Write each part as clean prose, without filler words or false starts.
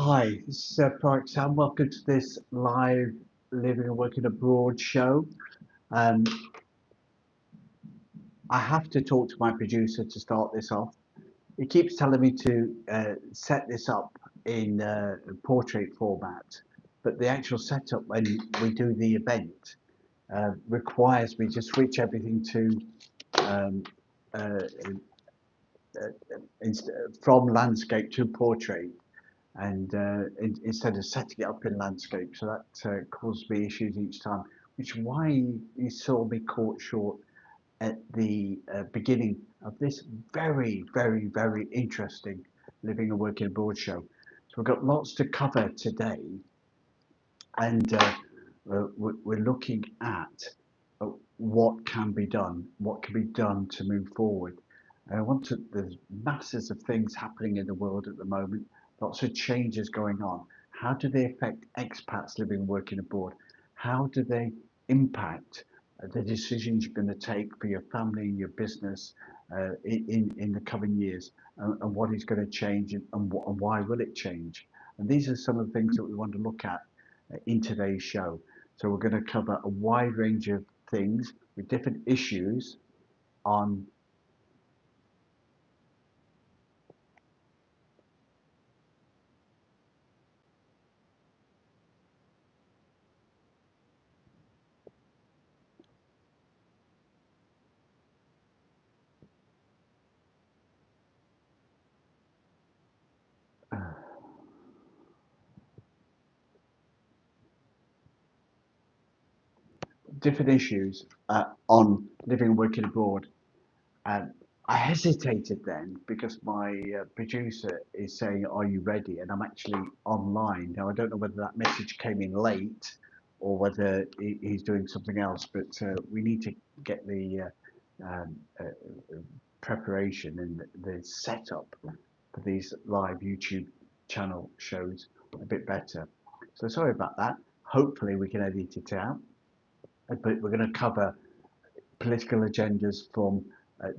Hi, this is Park Sam. Welcome to this live Living and Working Abroad show. Um, I have to talk to my producer to start this off. He keeps telling me to set this up in portrait format, but the actual setup when we do the event requires me to switch everything to um, uh, from landscape to portrait. And instead of setting it up in landscape, so that caused me issues each time, which is why you saw me caught short at the beginning of this very interesting living and working abroad show. So we've got lots to cover today, and we're looking at what can be done, what can be done to move forward. And I want to, there's masses of things happening in the world at the moment, lots of changes going on. How do they affect expats living and working abroad? How do they impact the decisions you're going to take for your family and your business in the coming years? And what is going to change and why will it change? And these are some of the things that we want to look at in today's show. So we're going to cover a wide range of things with different issues on uh, different issues on living and working abroad. And I hesitated then because my producer is saying, "Are you ready?" And I'm actually online now. I don't know whether that message came in late or whether he's doing something else. But we need to get the preparation and the setup for these live YouTube channel shows a bit better. So sorry about that. Hopefully we can edit it out. But we're going to cover political agendas from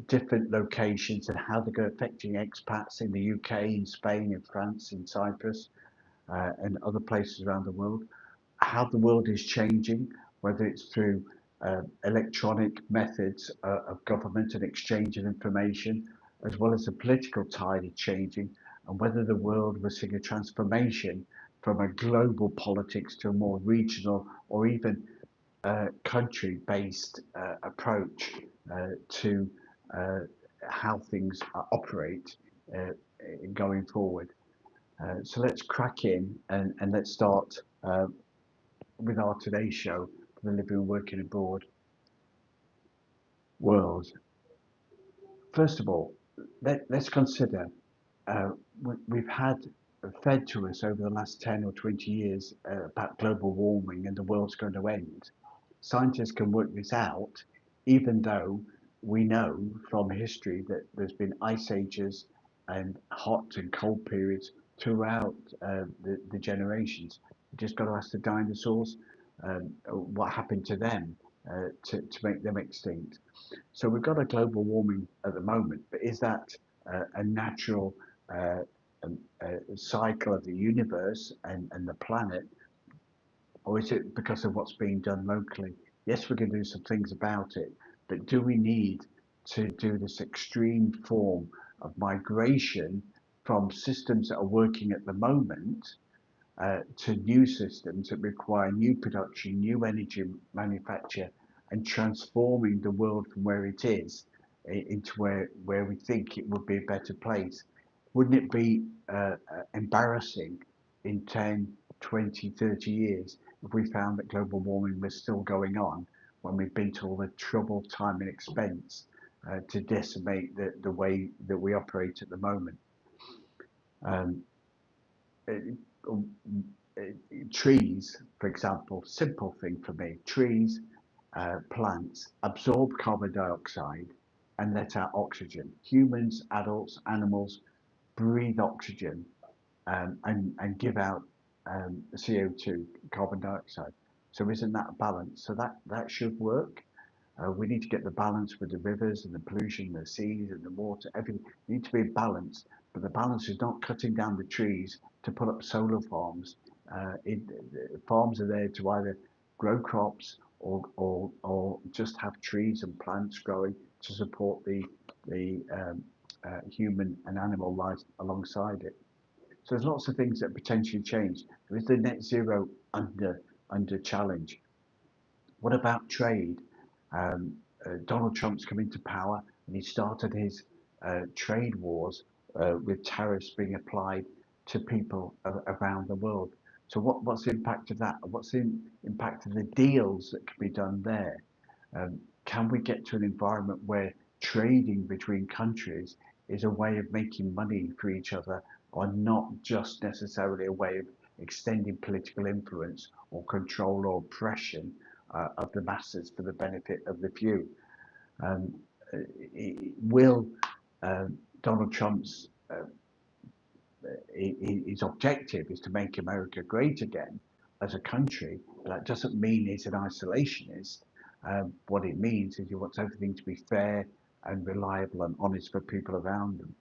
different locations and how they're affecting expats in the UK, in Spain, in France, in Cyprus, and other places around the world. How the world is changing, whether it's through electronic methods of government and exchange of information, as well as the political tide is changing, and whether the world will see a transformation from a global politics to a more regional or even country-based approach to uh, how things operate uh, going forward. So let's crack in and let's start with our today's show for the living and working abroad world. First of all, let's consider uh, we've had fed to us over the last 10 or 20 years about global warming and the world's going to end. Scientists can work this out, even though we know from history that there's been ice ages and hot and cold periods throughout the generations. You just got to ask the dinosaurs what happened to them to make them extinct. So we've got a global warming at the moment, but is that a natural uh, cycle of the universe and the planet, or is it because of what's being done locally? Yes, we can do some things about it, but do we need to do this extreme form of migration from systems that are working at the moment to new systems that require new production, new energy manufacture, and transforming the world from where it is into where we think it would be a better place? Wouldn't it be embarrassing in 10, 20, 30 years if we found that global warming was still going on when we've been to all the trouble, time, and expense to decimate the way that we operate at the moment? Um, uh, Trees, for example, simple thing for me, trees, plants absorb carbon dioxide and let out oxygen. Humans, adults, animals breathe oxygen and give out CO2, carbon dioxide. So isn't that a balance? So that should work. We need to get the balance with the rivers and the pollution, the seas and the water. Everything need to be balanced. but the balance is not cutting down the trees to put up solar farms. Farms are there to either grow crops or just have trees and plants growing to support the human and animal life alongside it. So there's lots of things that potentially change. There is the net zero under challenge. What about trade? Donald Trump's come into power and he started his trade wars with tariffs being applied to people around the world. So what's the impact of that? What's the impact of the deals that can be done there? Can we get to an environment where trading between countries is a way of making money for each other, or not just necessarily a way of extending political influence or control or oppression of the masses for the benefit of the few? Um, will Donald Trump's his objective is to make America great again as a country? That doesn't mean he's an isolationist. What it means is he wants everything to be fair and reliable and honest for people around them.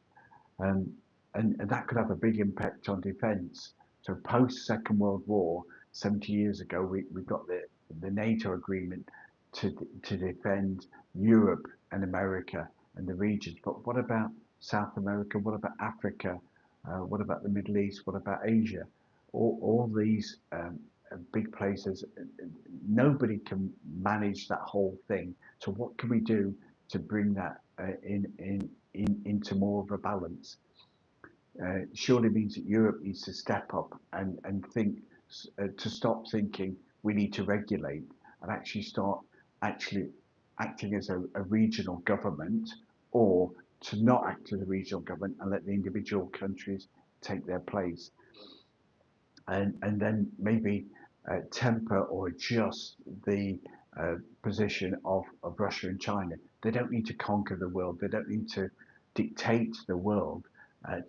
Um, and that could have a big impact on defence. So post Second World War, 70 years ago, we got the NATO agreement to defend Europe and America and the regions. But what about South America? What about Africa? What about the Middle East? What about Asia? All these big places, nobody can manage that whole thing. So what can we do to bring that into more of a balance? Surely means that Europe needs to step up and think to stop thinking we need to regulate and actually start actually acting as a regional government, or to not act as a regional government and let the individual countries take their place. And then maybe temper or adjust the position of Russia and China. They don't need to conquer the world. They don't need to dictate the world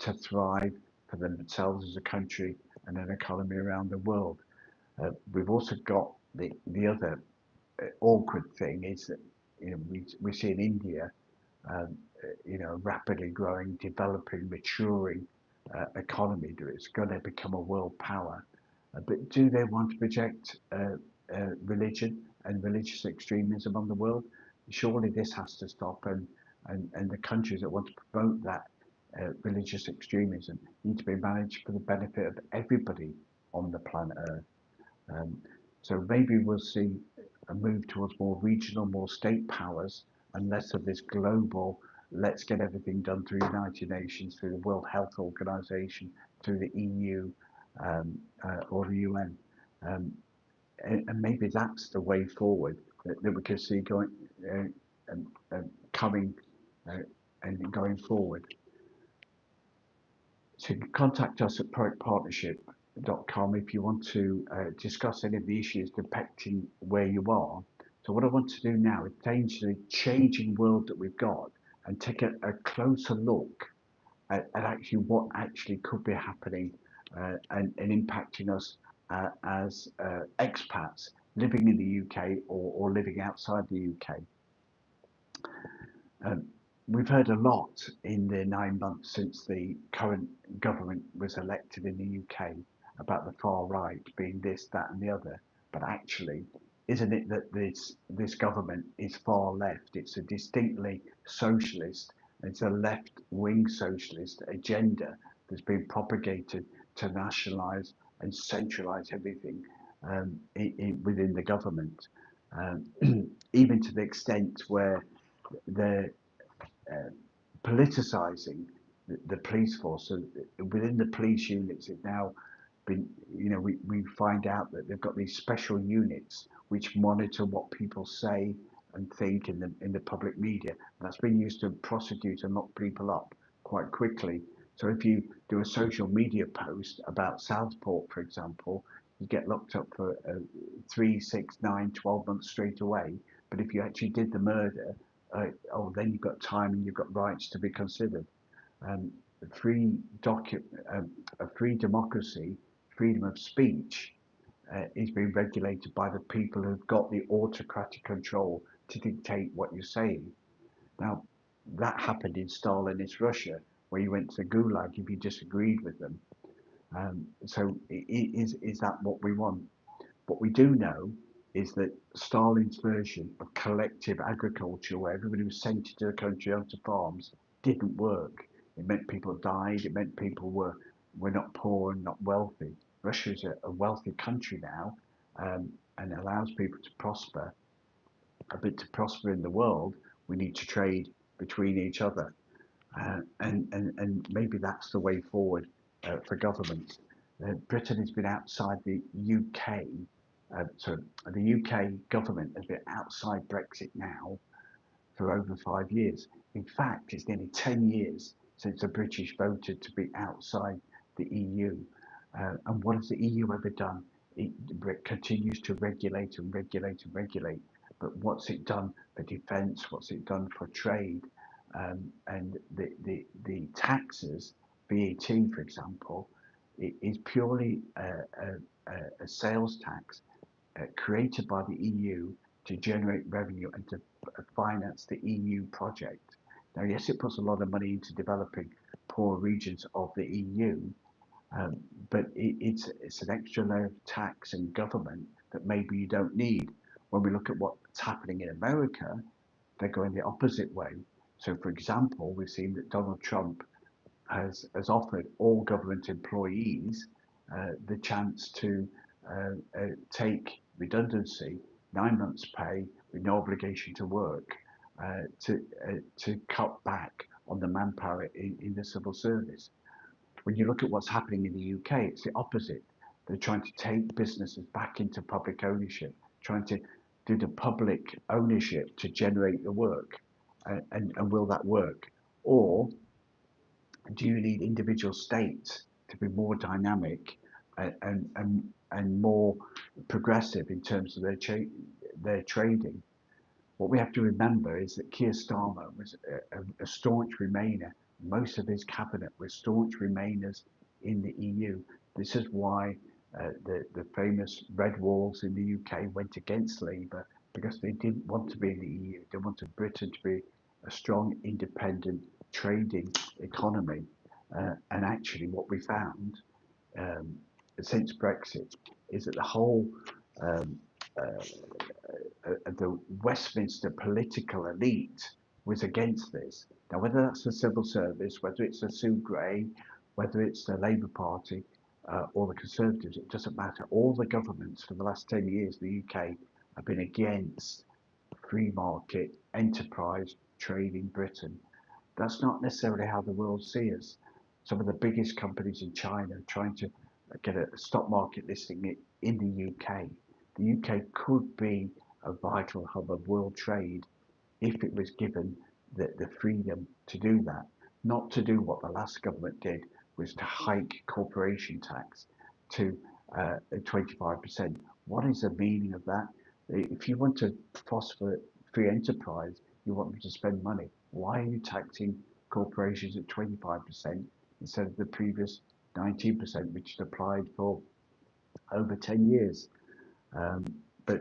to thrive for themselves as a country and an economy around the world. We've also got the other awkward thing is that we see in India, um, rapidly growing, developing, maturing economy that it's going to become a world power. But do they want to project religion and religious extremism on the world? Surely this has to stop, and the countries that want to promote that religious extremism need to be managed for the benefit of everybody on the planet Earth. Um, so maybe we'll see a move towards more regional, more state powers, and less of this global, let's get everything done through the United Nations, through the World Health Organization, through the EU or the UN. Um, and maybe that's the way forward that we can see going, coming and going forward. So you can contact us at proactpartnership.com if you want to discuss any of the issues depicting where you are. So what I want to do now is change the changing world that we've got and take a closer look at actually what actually could be happening and impacting us as expats living in the UK or living outside the UK. Um, we've heard a lot in the 9 months since the current government was elected in the UK about the far right being this, that, and the other. But actually, isn't it that this government is far left? It's a distinctly socialist. It's a left-wing socialist agenda that's been propagated to nationalise and centralise everything within the government, um, even to the extent where they're uh, politicising the police force. So within the police units, it's now been, we find out that they've got these special units which monitor what people say and think in the public media. And that's been used to prosecute and lock people up quite quickly. So if you do a social media post about Southport, for example, you get locked up for 3, 6, 9, 12 months straight away. But if you actually did the murder, then you've got time and you've got rights to be considered. Um, free a free democracy, freedom of speech is being regulated by the people who've got the autocratic control to dictate what you're saying. Now, that happened in Stalinist Russia where you went to the gulag if you disagreed with them. So is that what we want? What we do know is that Stalin's version of collective agriculture, where everybody was sent into the country onto farms, didn't work. It meant people died. It meant people were not poor and not wealthy. Russia is a wealthy country now, and allows people to prosper. But to prosper in the world, we need to trade between each other. And maybe that's the way forward for governments. Britain has been outside the UK, so the UK government has been outside Brexit now for over 5 years. In fact, it's nearly 10 years since the British voted to be outside the EU. And what has the EU ever done? It continues to regulate and regulate and regulate. But what's it done for defence? What's it done for trade? And the taxes, VAT, for example, it is purely a sales tax created by the EU to generate revenue and to finance the EU project. Now, yes, it puts a lot of money into developing poor regions of the EU, um, but it's an extra layer of tax and government that maybe you don't need. When we look at what's happening in America, they're going the opposite way. So, for example, we've seen that Donald Trump has offered all government employees the chance to take redundancy, 9 months' pay with no obligation to work, to cut back on the manpower in the civil service. When you look at what's happening in the UK, it's the opposite. They're trying to take businesses back into public ownership, trying to do the public ownership to generate the work. And will that work? Or do you need individual states to be more dynamic and more progressive in terms of their trading? What we have to remember is that Keir Starmer was a staunch Remainer. Most of his cabinet were staunch Remainers in the EU. This is why the famous Red Walls in the UK went against Labour, because they didn't want to be in the EU. They wanted Britain to be a strong, independent trading economy. And actually, what we found um, since Brexit is that the whole um, uh, the Westminster political elite was against this. Now, whether that's the civil service, whether it's the Sue Gray, whether it's the Labour Party or the Conservatives, it doesn't matter. All the governments for the last 10 years in the UK have been against free market enterprise trade in Britain. That's not necessarily how the world sees us. Some of the biggest companies in China are trying to get a stock market listing in the UK. The UK could be a vital hub of world trade if it was given the freedom to do that, not to do what the last government did, was to hike corporation tax to 25%. What is the meaning of that? If you want to foster free enterprise, you want them to spend money. Why are you taxing corporations at 25% instead of the previous 19%, which is applied for over 10 years? Um, but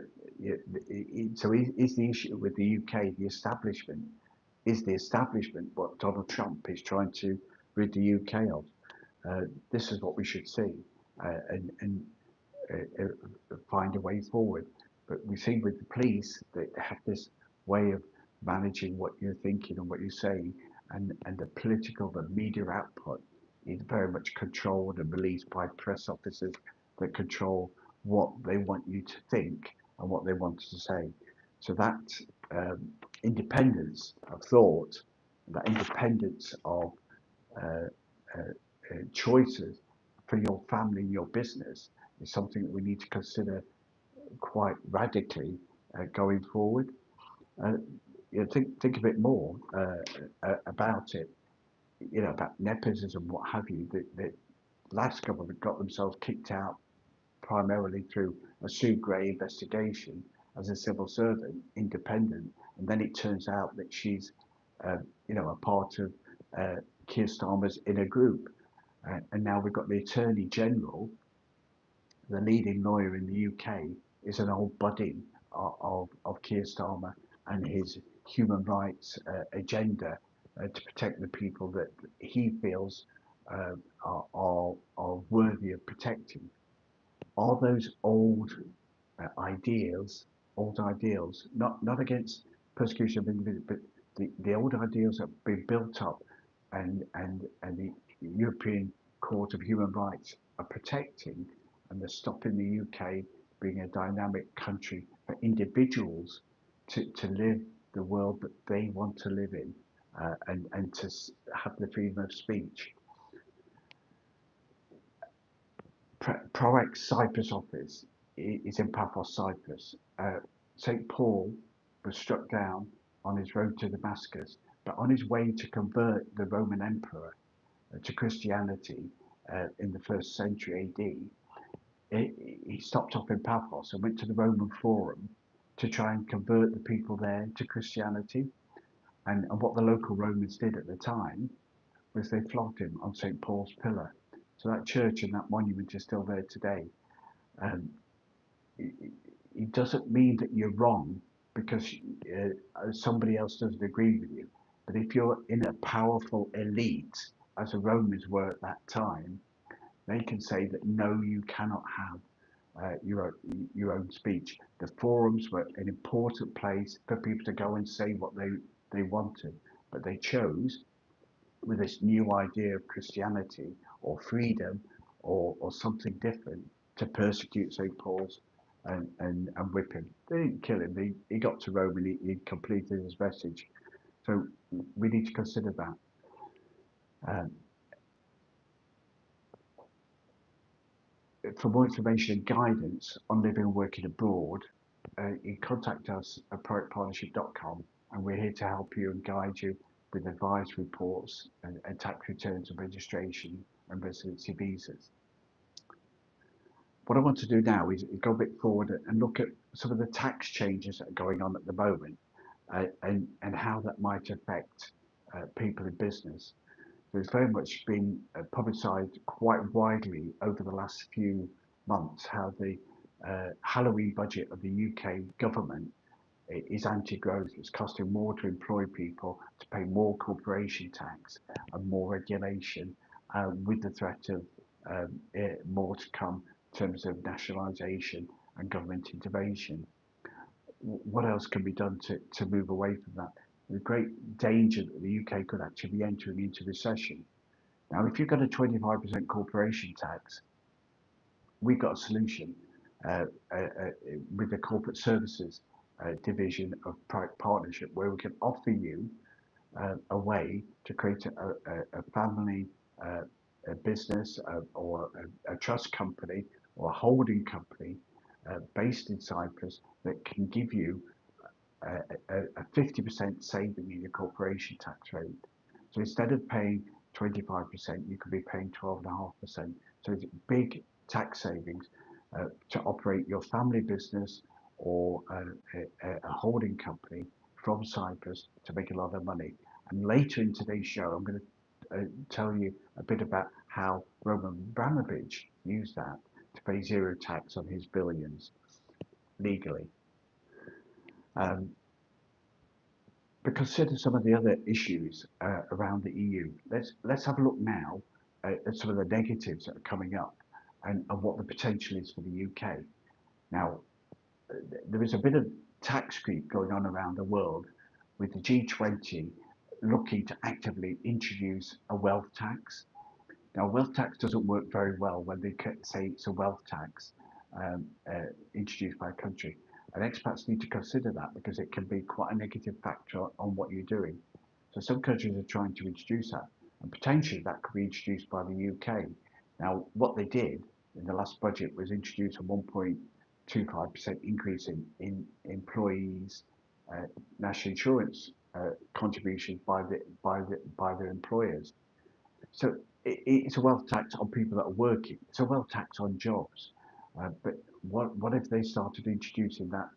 so is the issue with the UK the establishment? Is the establishment what Donald Trump is trying to rid the UK of? This is what we should see and find a way forward. But we see with the police that they have this way of managing what you're thinking and what you're saying, and the political, the media output is very much controlled and released by press officers that control what they want you to think and what they want to say. So that um, independence of thought, that independence of uh, choices for your family and your business is something that we need to consider quite radically going forward. Uh, think a bit more about it, about nepotism, what have you. The last government got themselves kicked out primarily through a Sue Gray investigation as a civil servant, independent, and then it turns out that she's, a part of Keir Starmer's inner group. And now we've got the Attorney General, the leading lawyer in the UK, is an old buddy of Keir Starmer and his human rights agenda. to protect the people that he feels are worthy of protecting. Are those ideals, old ideals, not against persecution of individuals, but the old ideals that have been built up, and the European Court of Human Rights are protecting, and they're stopping the UK being a dynamic country for individuals to live the world that they want to live in, and to have the freedom of speech. ProEx Cyprus office is in Paphos, Cyprus. St. Paul was struck down on his road to Damascus, but on his way to convert the Roman emperor to Christianity in the first century AD, he stopped off in Paphos and went to the Roman Forum to try and convert the people there to Christianity. And what the local Romans did at the time was they flogged him on St. Paul's Pillar. So that church and that monument is still there today. Um, it doesn't mean that you're wrong because somebody else doesn't agree with you. But if you're in a powerful elite, as the Romans were at that time, they can say that no, you cannot have your own speech. The forums were an important place for people to go and say what they wanted, but they chose with this new idea of Christianity or freedom or something different to persecute St. Paul's and whip him. They didn't kill him. He got to Rome and he completed his message. So we need to consider that. Um, for more information and guidance on living and working abroad, you can contact us at proactpartnership.com, and we're here to help you and guide you with advice, reports, and tax returns and registration and residency visas. What I want to do now is go a bit forward and look at some of the tax changes that are going on at the moment, and how that might affect people in business. So it's very much been publicised quite widely over the last few months how the Halloween budget of the UK government is anti-growth. It's costing more to employ people, to pay more corporation tax and more regulation, with the threat of more to come in terms of nationalisation and government intervention. What else can be done to move away from that? The great danger that the UK could actually be entering into recession. Now, if you've got a 25% corporation tax, we've got a solution uh, uh, uh, with the corporate services division of Private Partnership, where we can offer you a way to create a family a business or a trust company or a holding company based in Cyprus that can give you a 50% saving in your corporation tax rate. So instead of paying 25%, you could be paying 12.5%. So it's big tax savings to operate your family business or a holding company from Cyprus to make a lot of money. And later in today's show, I'm going to tell you a bit about how Roman Abramovich used that to pay zero tax on his billions legally. Um, but consider some of the other issues around the EU. Let's have a look now at some of the negatives that are coming up, and what the potential is for the UK. Now, there is a bit of tax creep going on around the world, with the G20 looking to actively introduce a wealth tax. Now, wealth tax doesn't work very well when they say it's a wealth tax introduced by a country. And expats need to consider that because it can be quite a negative factor on what you're doing. So some countries are trying to introduce that, and potentially that could be introduced by the UK. Now, what they did in the last budget was introduce a 1.25% increase in employees' national insurance contributions by their employers. So it's a wealth tax on people that are working. It's a wealth tax on jobs. But what if they started introducing that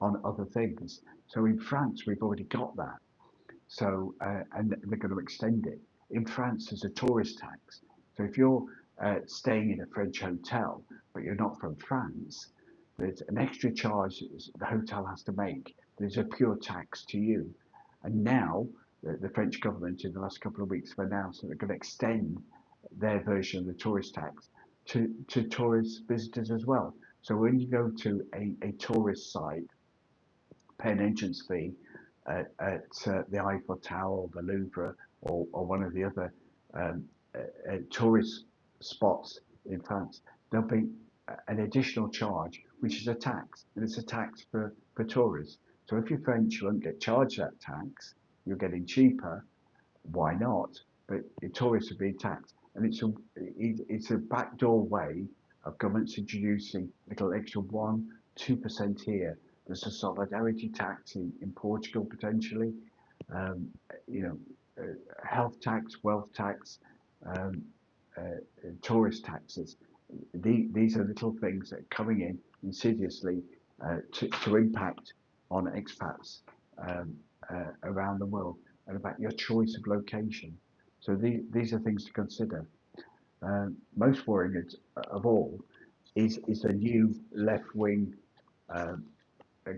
on other things? So in France, we've already got that. So and they're going to extend it. In France, there's a tourist tax. So if you're staying in a French hotel, but you're not from France, there's an extra charge that the hotel has to make. There's a pure tax to you. And now the French government in the last couple of weeks have announced that they're going to extend their version of the tourist tax to tourist visitors as well. So when you go to a tourist site, pay an entrance fee at the Eiffel Tower or the Louvre or one of the other um, tourist spots in France, there'll be an additional charge, which is a tax, and it's a tax for tourists. So if you're French, you won't get charged that tax. You're getting cheaper. Why not? But tourists are being taxed, and it's a backdoor way of governments introducing a little extra 1-2% here. There's a solidarity tax in Portugal potentially, um, you know, health tax, wealth tax, um, tourist taxes. These are little things that are coming in insidiously to impact on expats um, around the world and about your choice of location. So these are things to consider. Most worrying of all is the new left-wing um,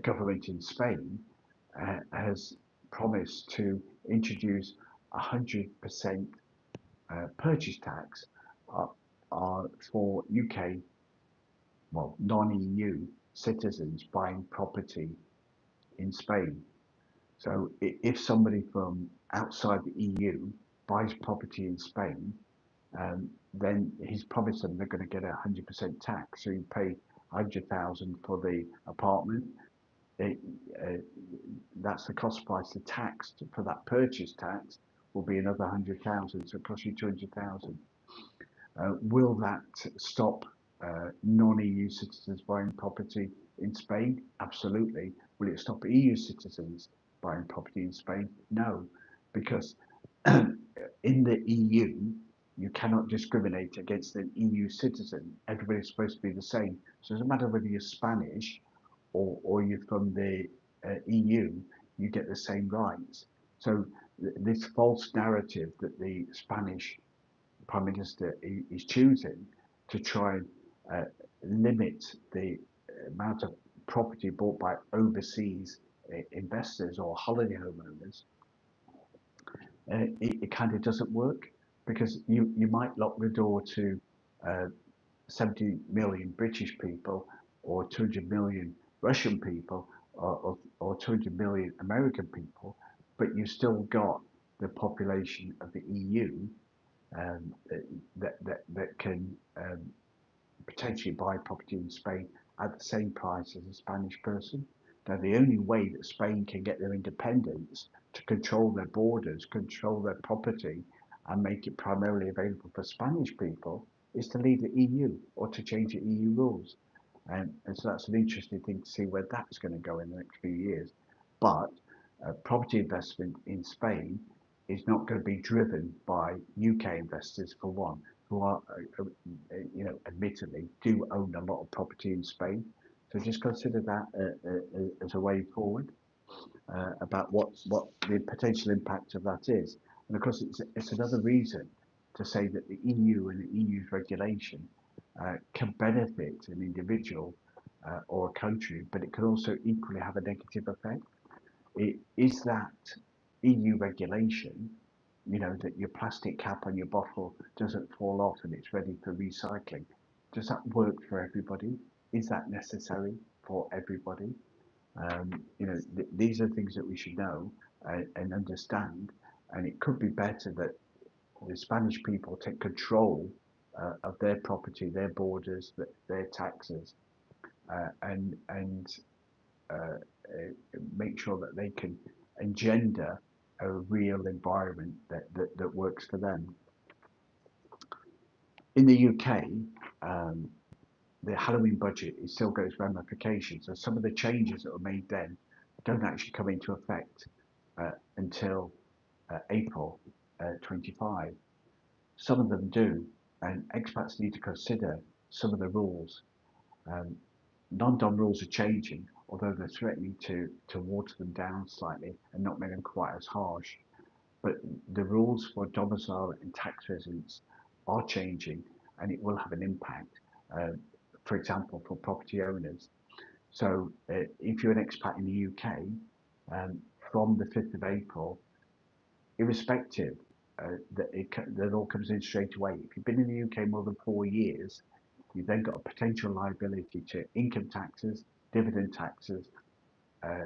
government in Spain has promised to introduce 100% purchase tax uh, for UK, well, non-EU citizens buying property in Spain. So if somebody from outside the EU buys property in Spain, then he's promised them they're going to get 100% tax. So you pay 100,000 for the apartment. It, uh, that's the cost price. The tax for that purchase tax will be another 100,000. So it costs you 200,000. Will that stop non-EU citizens buying property in Spain? Absolutely. Will it stop EU citizens buying property in Spain? No, because in the EU, you cannot discriminate against an EU citizen. Everybody's supposed to be the same. So it doesn't matter whether you're Spanish or you're from the EU, you get the same rights. So this false narrative that the Spanish Prime Minister is choosing to try and uh, limit the amount of property bought by overseas investors or holiday homeowners, it kind of doesn't work because you might lock the door to uh, 70 million British people or 200 million Russian people or 200 million American people, but you've still got the population of the EU um, that can potentially buy property in Spain at the same price as a Spanish person. Now, the only way that Spain can get their independence to control their borders, control their property, and make it primarily available for Spanish people is to leave the EU or to change the EU rules. And so that's an interesting thing to see where that's going to go in the next few years. But property investment in Spain is not going to be driven by UK investors, for one, who are, admittedly do own a lot of property in Spain. So just consider that as a way forward about what the potential impact of that is. And of course, it's another reason to say that the EU and the EU's regulation can benefit an individual or a country, but it can also equally have a negative effect. It is that EU regulation, that your plastic cap on your bottle doesn't fall off and it's ready for recycling. Does that work for everybody? Is that necessary for everybody? These are things that we should know and understand. And it could be better that the Spanish people take control of their property, their borders, their taxes, and uh, make sure that they can engender a real environment that works for them. In the UK, um, the Halloween budget is still got its ramifications. So some of the changes that were made then don't actually come into effect until April 25. Some of them do, and expats need to consider some of the rules. Um, Non-dom rules are changing, although they're threatening to water them down slightly and not make them quite as harsh. But the rules for domicile and tax residents are changing, and it will have an impact. Uh, for example, for property owners. So, if you're an expat in the UK, from the 5th of April, irrespective, that all comes in straight away. If you've been in the UK more than 4 years, you've then got a potential liability to income taxes, dividend taxes, uh,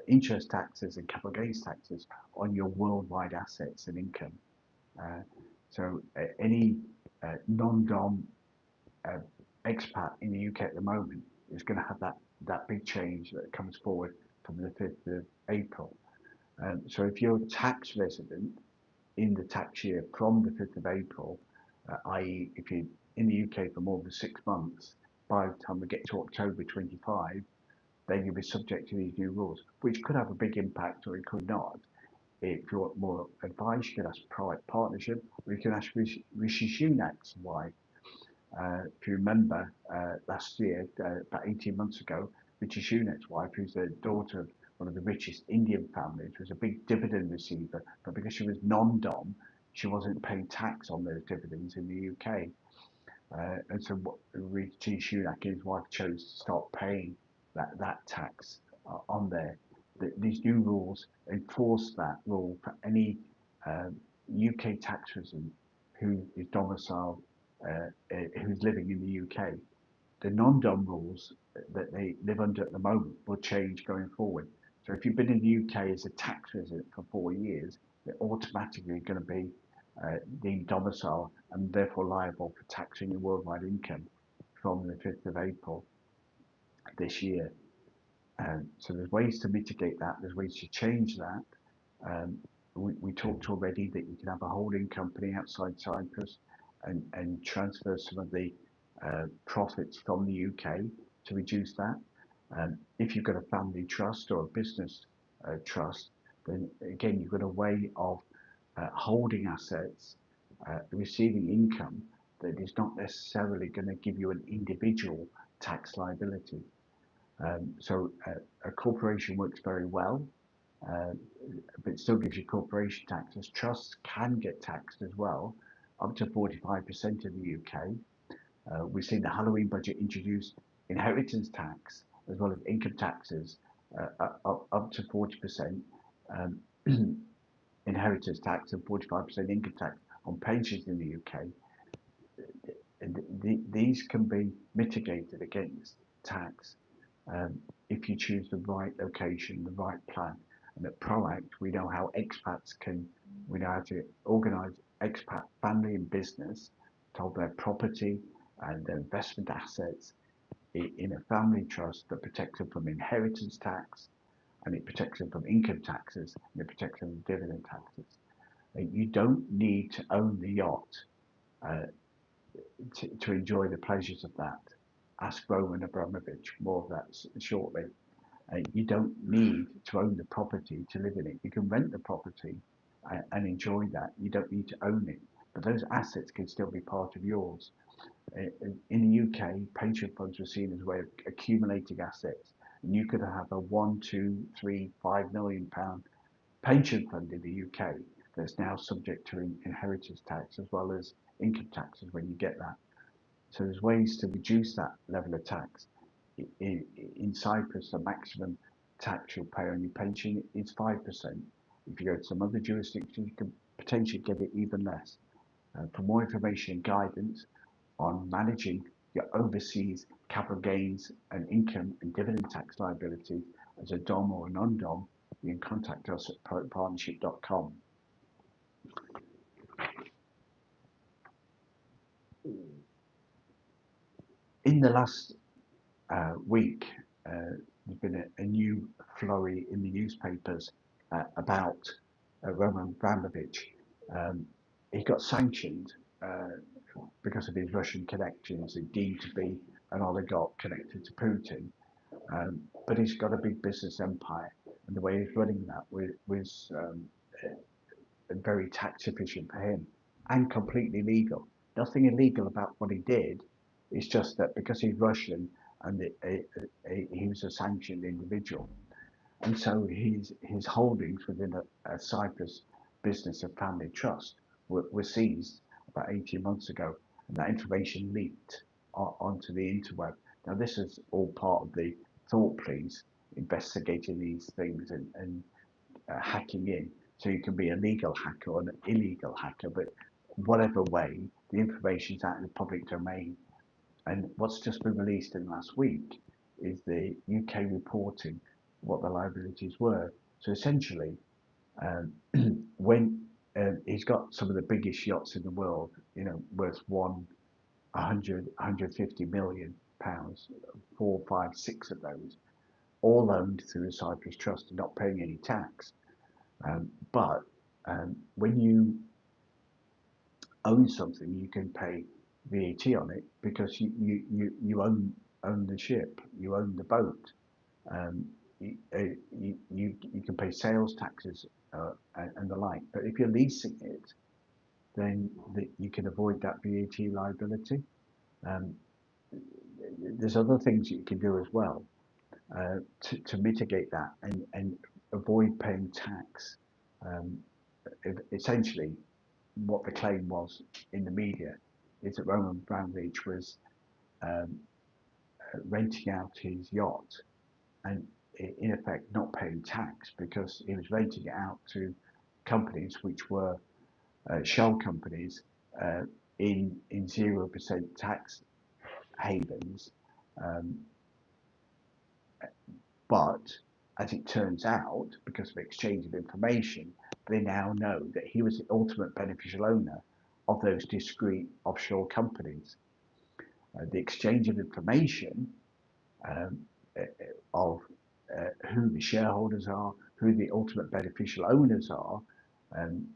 interest taxes, and capital gains taxes on your worldwide assets and income. Uh, so any non-dom uh, expat in the UK at the moment is going to have that big change that comes forward from the 5th of April. So if you're a tax resident in the tax year from the 5th of April, i.e. if you're in the UK for more than 6 months, by the time we get to October 25, then you'll be subject to these new rules, which could have a big impact or it could not. If you want more advice, you can ask Private Partnership, or you can ask Rishi Sunak's wife. If you remember last year, about 18 months ago, Rishi Sunak's wife, who's the daughter of one of the richest Indian families, was a big dividend receiver, but because she was non-dom, she wasn't paying tax on those dividends in the UK. And so what Rishi Sunak and his wife chose to start paying that tax on there. These new rules enforce that rule for any UK tax resident who is domiciled, who's living in the UK. The non-dom rules that they live under at the moment will change going forward. So if you've been in the UK as a tax resident for 4 years, they're automatically going to be deemed domicile and therefore liable for taxing your worldwide income from the 5th of April this year. So there's ways to mitigate that, there's ways to change that. Um, we talked already that you can have a holding company outside Cyprus and transfer some of the profits from the UK to reduce that. If you've got a family trust or a business trust, then again, you've got a way of holding assets, receiving income that is not necessarily going to give you an individual tax liability. So a corporation works very well, uh, but it still gives you corporation taxes. Trusts can get taxed as well, up to 45% in the UK. We've seen the Halloween budget introduce inheritance tax as well as income taxes up to 40% um, inheritance tax and 45% income tax on pensions in the UK. And these can be mitigated against tax um, if you choose the right location, the right plan. And at ProAct, we know how expats can, we know how to organise expat family and business to hold their property and their investment assets in a family trust that protects them from inheritance tax, and it protects them from income taxes, and it protects them from dividend taxes. You don't need to own the yacht uh, to enjoy the pleasures of that. Ask Roman Abramovich more of that shortly. You don't need to own the property to live in it. You can rent the property and enjoy that. You don't need to own it, but those assets can still be part of yours. In the UK, pension funds were seen as a way of accumulating assets, and you could have a 1, 2, 3, 5 million pound pension fund in the UK that's now subject to inheritance tax as well as income taxes when you get that. So there's ways to reduce that level of tax. In Cyprus, the maximum tax you'll pay on your pension is 5%. If you go to some other jurisdictions, you can potentially get it even less. For more information and guidance on managing your overseas capital gains and income and dividend tax liabilities as a DOM or a non-DOM, you can contact us at proactpartnership.com. In the last week, there's been a new flurry in the newspapers about Roman Abramovich. Um, he got sanctioned because of his Russian connections and deemed to be an oligarch connected to Putin. But he's got a big business empire, and the way he's running that was very tax efficient for him and completely legal. Nothing illegal about what he did. It's just that because he's Russian and he was a sanctioned individual, and so his holdings within a Cyprus business and family trust were seized about 18 months ago, and that information leaked onto the interweb. Now, this is all part of the Thought Police investigating these things and hacking in. So you can be a legal hacker or an illegal hacker, but whatever way, the information's out in the public domain. And what's just been released in the last week is the UK reporting what the liabilities were. So essentially, um, when he's got some of the biggest yachts in the world, worth 150 million pounds, four, five, six of those, all owned through a Cyprus trust and not paying any tax. But when you own something, you can pay VAT on it because you own the ship, you own the boat. Um, you can pay sales taxes and the like. But if you're leasing it, then you can avoid that VAT liability. Um, there's other things you can do as well to mitigate that and avoid paying tax. Um, Essentially, what the claim was in the media is that Roman Abramovich was um, renting out his yacht and in effect not paying tax because he was renting it out to companies which were shell companies uh, in 0% tax havens. Um, but as it turns out, because of exchange of information, they now know that he was the ultimate beneficial owner of those discrete offshore companies. The exchange of information um, uh, of who the shareholders are, who the ultimate beneficial owners are.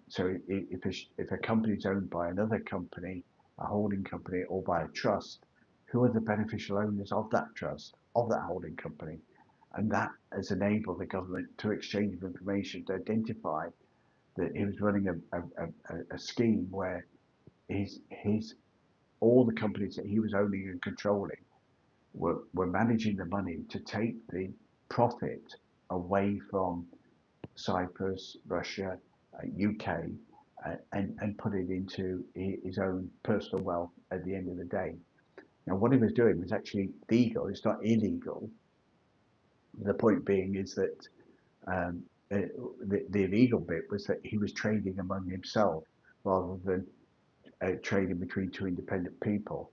So if a company is owned by another company, a holding company, or by a trust, who are the beneficial owners of that trust, of that holding company? And that has enabled the government to exchange information to identify that he was running a scheme where his all the companies that he was owning and controlling were managing the money to take the profit away from Cyprus, Russia, UK, and put it into his own personal wealth at the end of the day. Now, what he was doing was actually legal. It's not illegal. The point being is that um, the illegal bit was that he was trading among himself rather than trading between two independent people.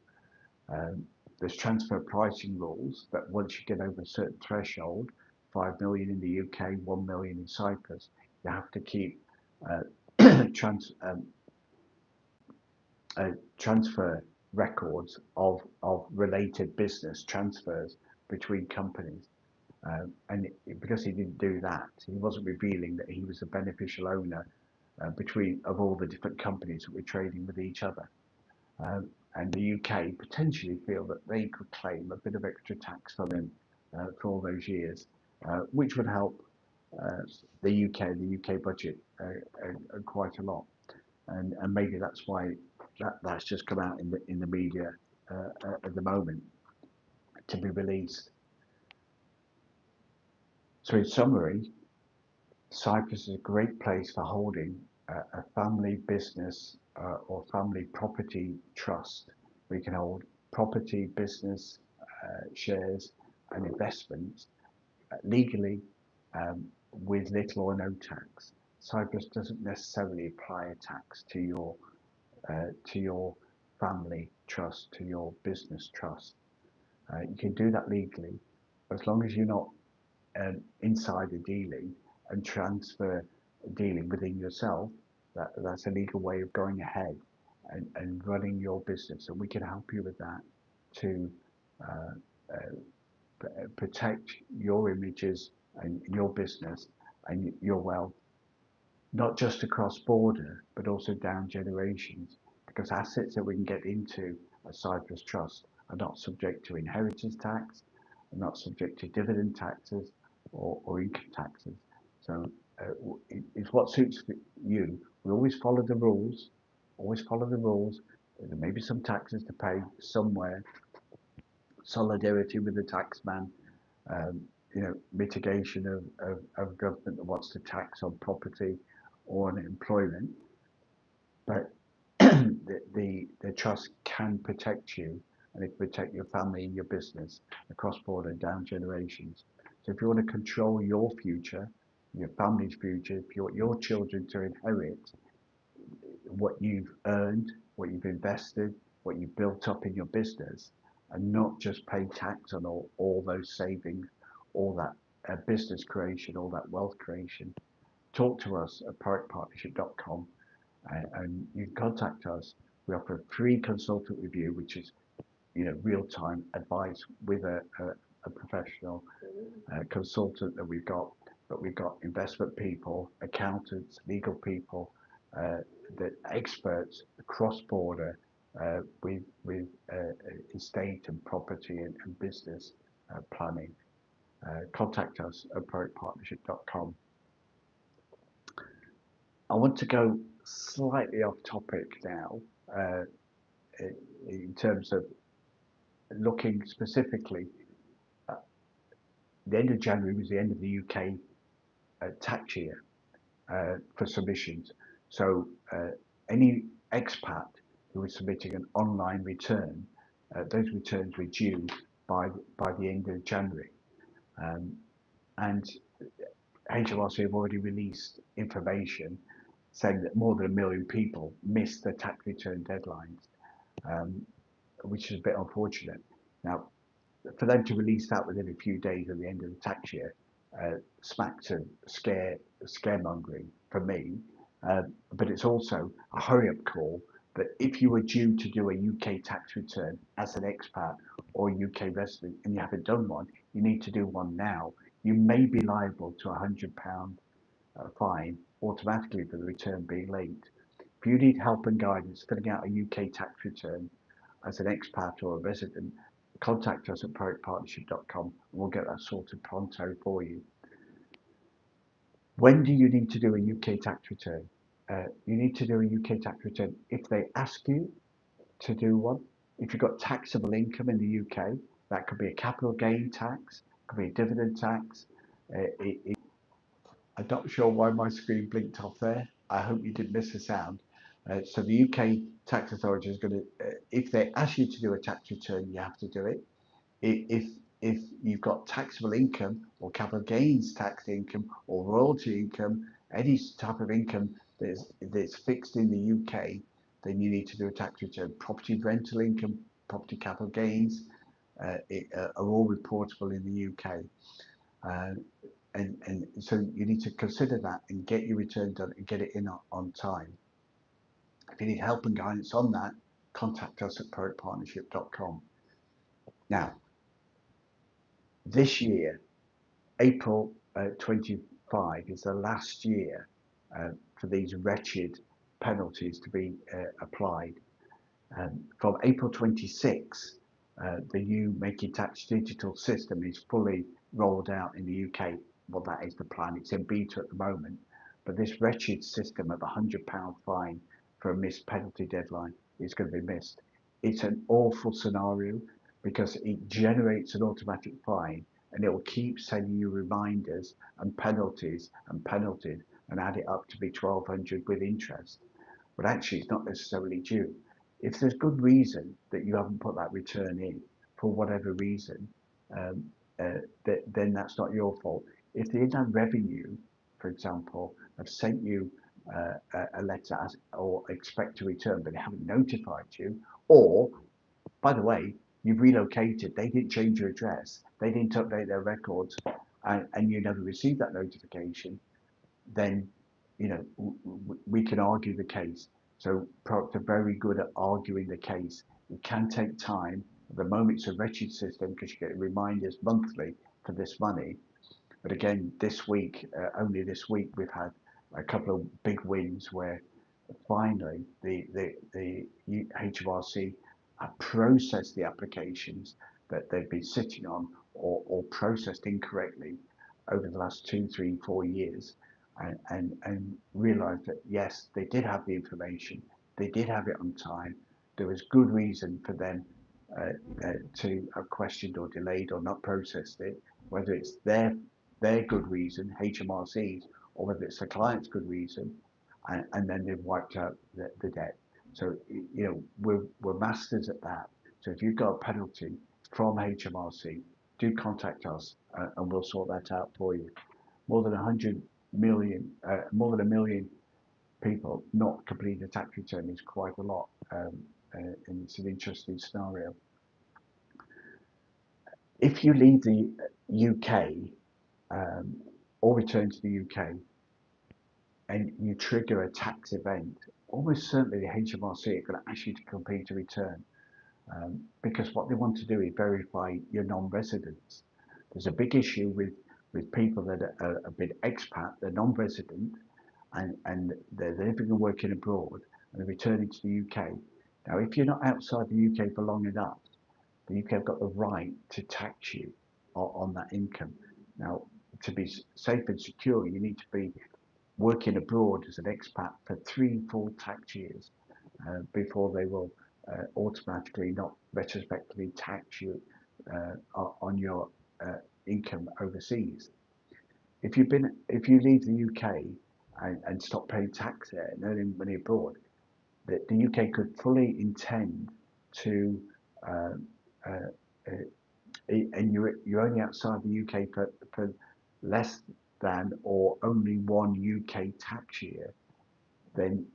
Um, there's transfer pricing rules that once you get over a certain threshold, 5 million in the UK, 1 million in Cyprus, you have to keep uh, trans, transfer records of related business transfers between companies. Because he didn't do that, he wasn't revealing that he was a beneficial owner between of all the different companies that were trading with each other. And the UK potentially feel that they could claim a bit of extra tax from him for all those years, which would help uh, the UK budget quite a lot. And maybe that's why that's just come out in the media at the moment to be released. So in summary, Cyprus is a great place for holding a family business or family property trust. We can hold property, business, shares, and investments legally with little or no tax. Cyprus doesn't necessarily apply a tax to your family trust, to your business trust. You can do that legally as long as you're not insider dealing and transfer dealing within yourself. That's a legal way of going ahead and running your business, and we can help you with that to uh, protect your images and your business and your wealth, not just across border, but also down generations, because assets that we can get into a Cyprus trust are not subject to inheritance tax, are not subject to dividend taxes or income taxes. So it's what suits you. We always follow the rules, always follow the rules. There may be some taxes to pay somewhere, solidarity with the taxman, um, mitigation of government that wants to tax on property or on employment. But the trust can protect you and it can protect your family and your business across border and down generations. So if you want to control your future, your family's future, for your children to inherit what you've earned, what you've invested, what you've built up in your business, and not just pay tax on all those savings, all that business creation, all that wealth creation. Talk to us at productpartnership.com and you can contact us. We offer a free consultant review, which is real-time advice with a professional consultant that we've got. But we've got investment people, accountants, legal people, uh, the experts cross-border with estate and property and business planning. Contact us at productpartnership.com. I want to go slightly off topic now uh, in terms of looking specifically. uh, the end of January was the end of the UK tax year for submissions. So any expat who was submitting an online return, those returns were due by the end of January. Um, and HMRC have already released information saying that more than 1 million people missed their tax return deadlines, um, which is a bit unfortunate. Now, for them to release that within a few days of the end of the tax year smacks of scaremongering for me. But it's also a hurry-up call that if you were due to do a UK tax return as an expat or UK resident and you haven't done one, you need to do one now. You may be liable to £100 fine automatically for the return being late. If you need help and guidance filling out a UK tax return as an expat or a resident, contact us at productpartnership.com and we'll get that sorted pronto for you. When do you need to do a UK tax return? You need to do a UK tax return if they ask you to do one. If you've got taxable income in the UK, that could be a capital gain tax, could be a dividend tax. I'm not sure why my screen blinked off there. I hope you didn't miss the sound. So the UK tax authority is going to, if they ask you to do a tax return, you have to do it. If if you've got taxable income or capital gains tax income or royalty income, any type of income that's fixed in the UK, then you need to do a tax return. Property rental income, property capital gains are all reportable in the UK. Uh, and so you need to consider that and get your return done and get it in on time. If you need help and guidance on that, contact us at productpartnership.com. Now, this year, April 25 is the last year for these wretched penalties to be applied. From April 26, the new Making Tax digital system is fully rolled out in the UK. Well, that is the plan. It's in beta at the moment. But this wretched system of £100 fine for a missed penalty deadline is going to be missed. It's an awful scenario because it generates an automatic fine and it will keep sending you reminders and penalties and add it up to be 1,200 with interest. But actually, it's not necessarily due. If there's good reason that you haven't put that return in for whatever reason, um, then that's not your fault. If the Inland Revenue, for example, have sent you a letter or expect to return, but they haven't notified you, or by the way, you've relocated, they didn't change your address, they didn't update their records, and you never received that notification, then we can argue the case. So products are very good at arguing the case. It can take time. At the moment, it's a wretched system because you get reminders monthly for this money. But again, this week, only this week, we've had a couple of big wins where finally the HMRC have processed the applications that they've been sitting on or processed incorrectly over the last 2, 3, 4 years and realized that yes, they did have the information, they did have it on time. There was good reason for them to have questioned or delayed or not processed it, whether it's their good reason, HMRC's, or whether it's the client's good reason, and then they've wiped out the debt. So we're masters at that. So if you've got a penalty from HMRC, do contact us and we'll sort that out for you. More than 100 more than a million people not complete a tax return is quite a lot, and it's an interesting scenario. If you leave the UK um, or return to the UK and you trigger a tax event, almost certainly the HMRC are going to ask you to complete a return, because what they want to do is verify your non-residents. There's a big issue with people that are a bit expat, they're non-resident, and they're living and working abroad and they're returning to the UK. Now, if you're not outside the UK for long enough, the UK have got the right to tax you on that income. Now, to be safe and secure, you need to be working abroad as an expat for 3 full tax years before they will automatically, not retrospectively, tax you on your income overseas. If you leave the UK and stop paying tax there and earning money abroad, the UK could fully intend to, um, uh, uh, and you're only outside the UK for less than or only one UK tax year, then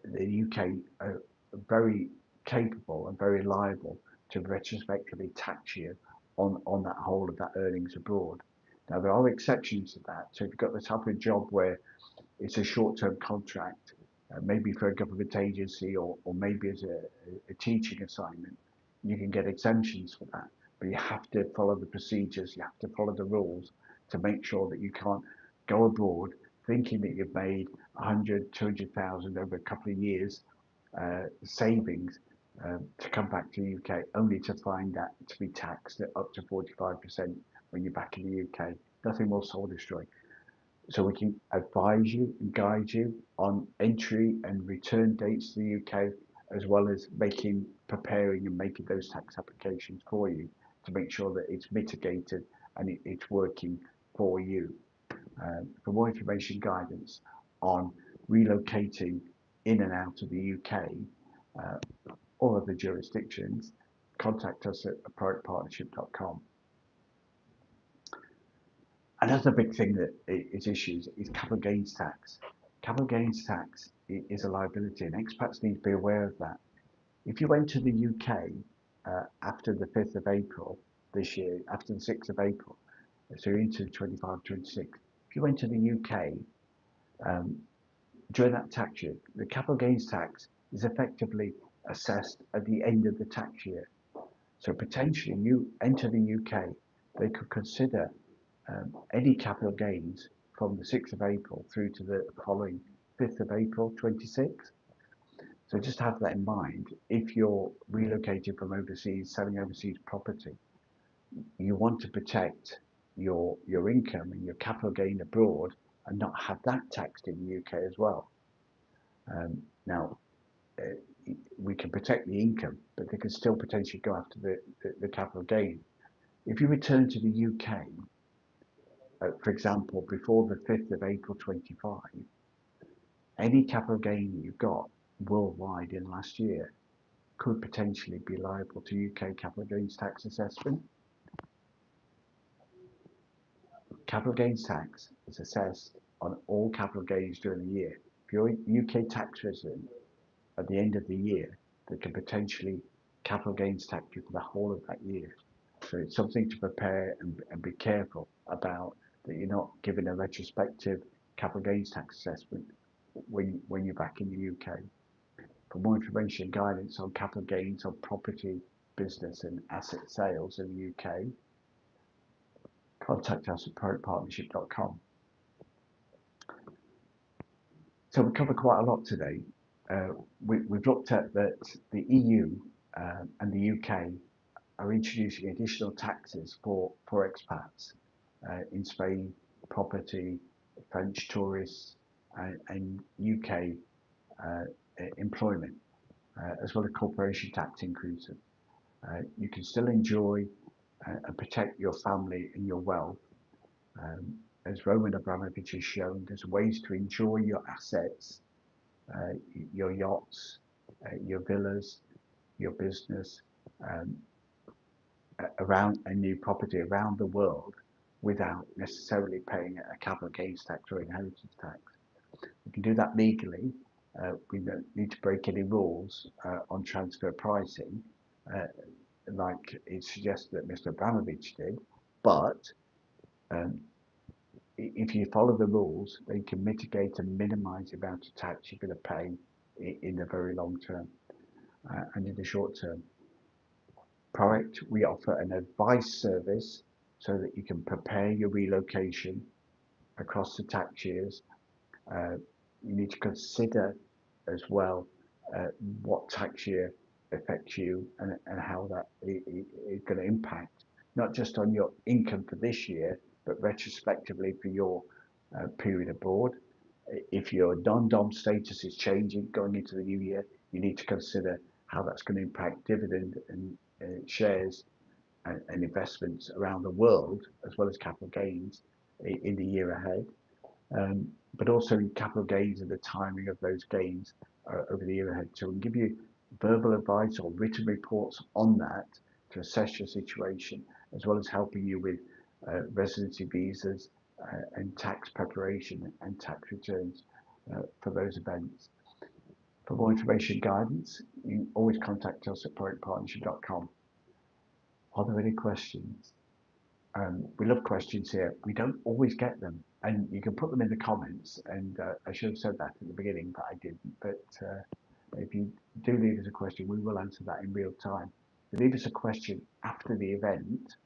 the UK are very capable and very liable to retrospectively tax you on that whole of that earnings abroad. Now, there are exceptions to that. So if you've got the type of job where it's a short-term contract, maybe for a government agency or maybe as a teaching assignment, you can get exemptions for that. But you have to follow the procedures, you have to follow the rules to make sure that you can't go abroad thinking that you've made 100, 200,000 over a couple of years savings to come back to the UK, only to find that to be taxed at up to 45% when you're back in the UK. Nothing will soul destroy. So we can advise you and guide you on entry and return dates to the UK, as well as preparing and making those tax applications for you to make sure that it's mitigated and it's working for you. For more information guidance on relocating in and out of the UK uh, or other jurisdictions, contact us at approachpartnership.com. Another big thing that is issues is capital gains tax. Capital gains tax is a liability, and expats need to be aware of that. If you went to the UK after the 5th of April this year, after the 6th of April, so you're into 25, 26, if you went to the UK um, during that tax year, the capital gains tax is effectively assessed at the end of the tax year. So potentially you enter the UK, they could consider any capital gains from the 6th of April through to the following 5th of April 26. So just have that in mind. If you're relocating from overseas, selling overseas property, you want to protect your income and your capital gain abroad and not have that taxed in the UK as well. Now, uh, we can protect the income, but they can still potentially go after the capital gain. If you return to the UK, for example, before the 5th of April 25, any capital gain you've got worldwide in last year could potentially be liable to UK capital gains tax assessment. Capital gains tax is assessed on all capital gains during the year. If you're a UK tax resident at the end of the year, they can potentially capital gains tax you for the whole of that year. So it's something to prepare and be careful about, that you're not given a retrospective capital gains tax assessment when you're back in the UK. For more information and guidance on capital gains on property, business and asset sales in the UK, contact us at proactpartnership.com. So we covered quite a lot today. We've looked at that the EU and the UK are introducing additional taxes for expats in Spain, property, French tourists, and UK uh, employment, as well as corporation tax increases. You can still enjoy and protect your family and your wealth. Um, as Roman Abramovich has shown, there's ways to enjoy your assets, uh, your yachts, your villas, your business, um, around a new property around the world without necessarily paying a capital gains tax or inheritance tax. We can do that legally. We don't need to break any rules on transfer pricing, uh, like it suggests that Mr. Abramovich did. But um, if you follow the rules, then you can mitigate and minimize the amount of tax you're going to pay in the very long term and in the short term. Proact, we offer an advice service so that you can prepare your relocation across the tax years. Uh, you need to consider as well what tax year affects you and how that is going to impact not just on your income for this year, but retrospectively for your period abroad. If your non-dom status is changing going into the new year, you need to consider how that's going to impact dividend and shares and investments around the world, as well as capital gains in the year ahead. But also in capital gains and the timing of those gains over the year ahead. So we can give you verbal advice or written reports on that to assess your situation, as well as helping you with residency visas and tax preparation and tax returns for those events. For more information guidance, you can always contact us at proactpartnership.com. Are there any questions? We love questions here. We don't always get them, and you can put them in the comments. And I should have said that at the beginning, but I didn't. But if you do leave us a question, we will answer that in real time. If you leave us a question after the event,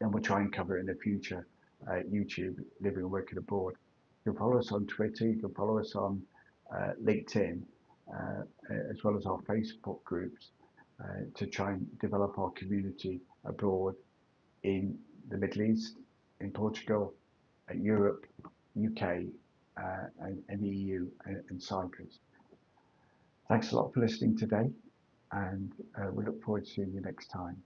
then we'll try and cover it in the future. YouTube, living and working abroad. You can follow us on Twitter. You can follow us on LinkedIn, as well as our Facebook groups, to try and develop our community abroad in the Middle East, in Portugal, Europe, UK, and the EU and Cyprus. Thanks a lot for listening today, and we look forward to seeing you next time.